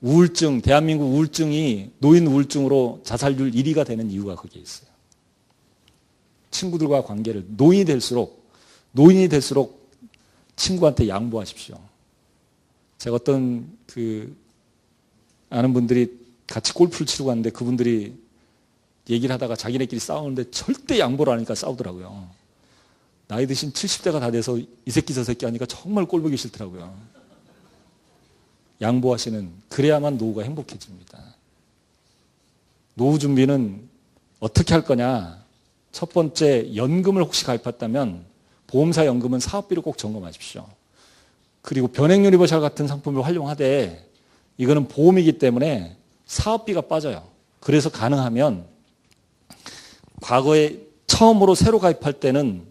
우울증, 대한민국 우울증이 노인 우울증으로 자살률 1위가 되는 이유가 거기에 있어요. 친구들과 관계를 노인이 될수록 친구한테 양보하십시오. 제가 어떤 아는 분들이 같이 골프를 치러 갔는데 그분들이 얘기를 하다가 자기네끼리 싸우는데 절대 양보를 안 하니까 싸우더라고요. 나이 드신 70대가 다 돼서 이 새끼 저 새끼 하니까 정말 꼴 보기 싫더라고요. 양보하시는, 그래야만 노후가 행복해집니다. 노후 준비는 어떻게 할 거냐? 첫 번째, 연금을 혹시 가입했다면 보험사 연금은 사업비를 꼭 점검하십시오. 그리고 변액 유니버셜 같은 상품을 활용하되 이거는 보험이기 때문에 사업비가 빠져요. 그래서 가능하면 과거에 처음으로 새로 가입할 때는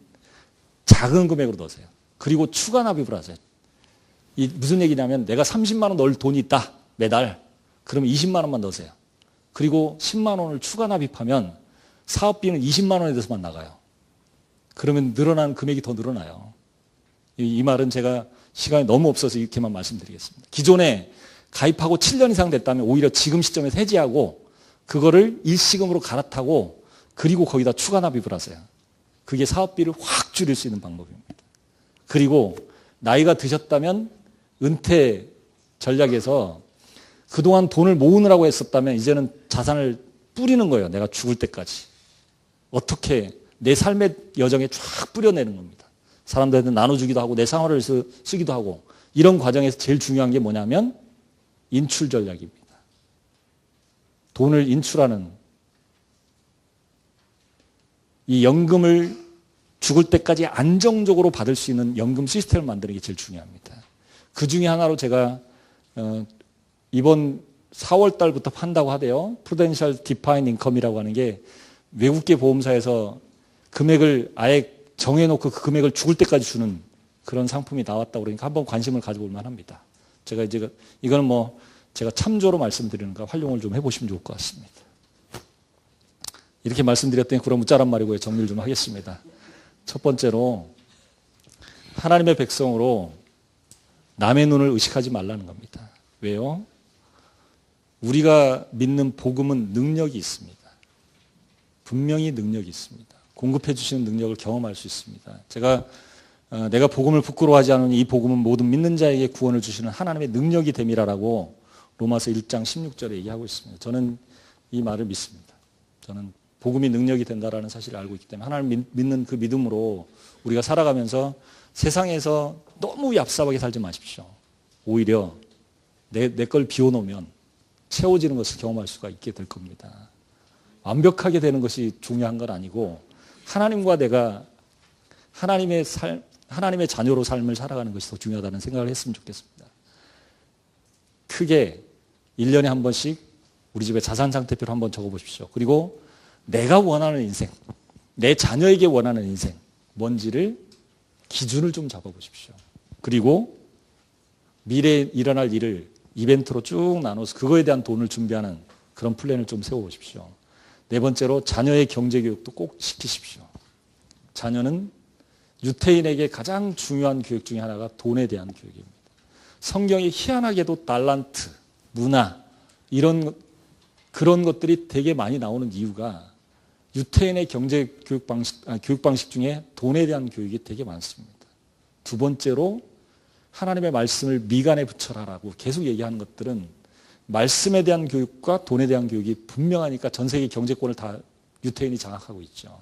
작은 금액으로 넣으세요. 그리고 추가 납입을 하세요. 이 무슨 얘기냐면 내가 30만 원 넣을 돈이 있다. 매달. 그러면 20만 원만 넣으세요. 그리고 10만 원을 추가 납입하면 사업비는 20만 원에 대해서만 나가요. 그러면 늘어난 금액이 더 늘어나요. 이 말은 제가 시간이 너무 없어서 이렇게만 말씀드리겠습니다. 기존에 가입하고 7년 이상 됐다면 오히려 지금 시점에서 해지하고 그거를 일시금으로 갈아타고 그리고 거기다 추가 납입을 하세요. 그게 사업비를 확 줄일 수 있는 방법입니다. 그리고 나이가 드셨다면 은퇴 전략에서 그동안 돈을 모으느라고 했었다면 이제는 자산을 뿌리는 거예요. 내가 죽을 때까지. 어떻게 내 삶의 여정에 쫙 뿌려내는 겁니다. 사람들한테 나눠주기도 하고 내 생활을 쓰기도 하고 이런 과정에서 제일 중요한 게 뭐냐면 인출 전략입니다. 돈을 인출하는 이 연금을 죽을 때까지 안정적으로 받을 수 있는 연금 시스템을 만드는 게 제일 중요합니다. 그 중에 하나로 제가 이번 4월 달부터 판다고 하대요. 프루덴셜 디파인 인컴이라고 하는 게 외국계 보험사에서 금액을 아예 정해놓고 그 금액을 죽을 때까지 주는 그런 상품이 나왔다고 그러니까 한번 관심을 가져볼 만합니다. 제가 이제 이거는 뭐 제가 참조로 말씀드리는가 활용을 좀 해보시면 좋을 것 같습니다. 이렇게 말씀드렸더니 그럼 묻자란 말이고요. 정리를 좀 하겠습니다. 첫 번째로 하나님의 백성으로 남의 눈을 의식하지 말라는 겁니다. 왜요? 우리가 믿는 복음은 능력이 있습니다. 분명히 능력이 있습니다. 공급해 주시는 능력을 경험할 수 있습니다. 내가 복음을 부끄러워하지 않으니 이 복음은 모든 믿는 자에게 구원을 주시는 하나님의 능력이 됨이라고 로마서 1장 16절에 얘기하고 있습니다. 저는 이 말을 믿습니다. 저는 복음이 능력이 된다라는 사실을 알고 있기 때문에 하나님을 믿는 그 믿음으로 우리가 살아가면서 세상에서 너무 얍삽하게 살지 마십시오. 오히려 내 걸 비워놓으면 채워지는 것을 경험할 수가 있게 될 겁니다. 완벽하게 되는 것이 중요한 건 아니고 하나님과 내가 하나님의 자녀로 삶을 살아가는 것이 더 중요하다는 생각을 했으면 좋겠습니다. 크게 1년에 한 번씩 우리 집에 자산 상태표를 한번 적어보십시오. 그리고 내가 원하는 인생, 내 자녀에게 원하는 인생, 뭔지를 기준을 좀 잡아보십시오. 그리고 미래에 일어날 일을 이벤트로 쭉 나눠서 그거에 대한 돈을 준비하는 그런 플랜을 좀 세워보십시오. 네 번째로 자녀의 경제교육도 꼭 시키십시오. 자녀는 유태인에게 가장 중요한 교육 중에 하나가 돈에 대한 교육입니다. 성경에 희한하게도 달란트, 문화 그런 것들이 되게 많이 나오는 이유가 유태인의 경제 교육 방식 중에 돈에 대한 교육이 되게 많습니다. 두 번째로 하나님의 말씀을 미간에 붙여라라고 계속 얘기하는 것들은 말씀에 대한 교육과 돈에 대한 교육이 분명하니까 전 세계 경제권을 다 유태인이 장악하고 있죠.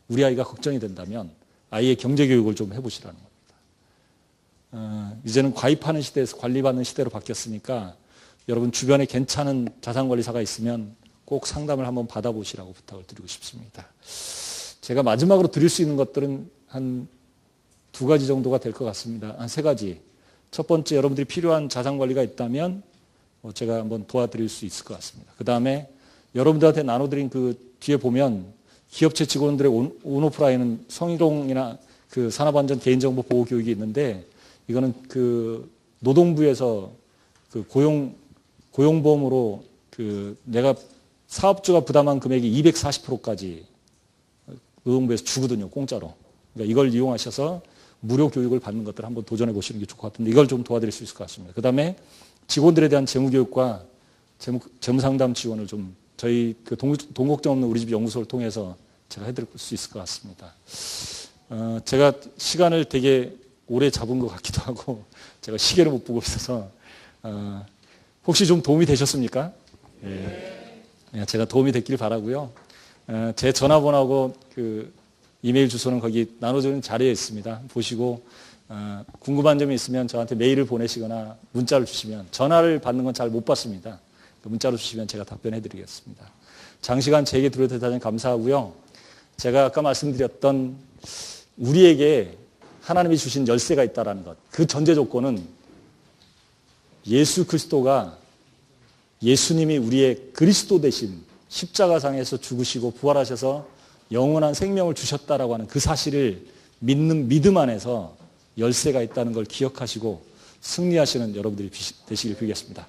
우리 아이가 걱정이 된다면 아이의 경제교육을 좀 해보시라는 겁니다. 이제는 가입하는 시대에서 관리받는 시대로 바뀌었으니까 여러분 주변에 괜찮은 자산관리사가 있으면 꼭 상담을 한번 받아보시라고 부탁을 드리고 싶습니다. 제가 마지막으로 드릴 수 있는 것들은 한 2가지 정도가 될 것 같습니다. 한 3가지. 첫 번째, 여러분들이 필요한 자산관리가 있다면 제가 한번 도와드릴 수 있을 것 같습니다. 그 다음에 여러분들한테 나눠드린 그 뒤에 보면 기업체 직원들의 온오프라인은 성희롱이나 그 산업안전 개인정보 보호 교육이 있는데 이거는 그 노동부에서 그 고용보험으로 그 내가 사업주가 부담한 금액이 240%까지 노동부에서 주거든요. 공짜로. 그러니까 이걸 이용하셔서 무료 교육을 받는 것들 한번 도전해 보시는 게 좋을 것 같은데 이걸 좀 도와드릴 수 있을 것 같습니다. 그 다음에 직원들에 대한 재무교육과 재무상담 지원을 좀 저희 그 돈 걱정 없는 우리 집 연구소를 통해서 제가 해드릴 수 있을 것 같습니다. 제가 시간을 되게 오래 잡은 것 같기도 하고 제가 시계를 못 보고 있어서 혹시 좀 도움이 되셨습니까? 네, 제가 도움이 됐길 바라고요. 제 전화번호하고 그 이메일 주소는 거기 나눠주는 자리에 있습니다. 보시고 궁금한 점이 있으면 저한테 메일을 보내시거나 문자를 주시면 전화를 받는 건 잘 못 받습니다. 문자로 주시면 제가 답변해 드리겠습니다. 장시간 제 얘기 들어주셔서 감사하고요. 제가 아까 말씀드렸던 우리에게 하나님이 주신 열쇠가 있다는 것, 그 전제 조건은 예수 그리스도가, 예수님이 우리의 그리스도 대신 십자가상에서 죽으시고 부활하셔서 영원한 생명을 주셨다라고 하는 그 사실을 믿는 믿음 안에서 열쇠가 있다는 걸 기억하시고 승리하시는 여러분들이 되시길 빌겠습니다.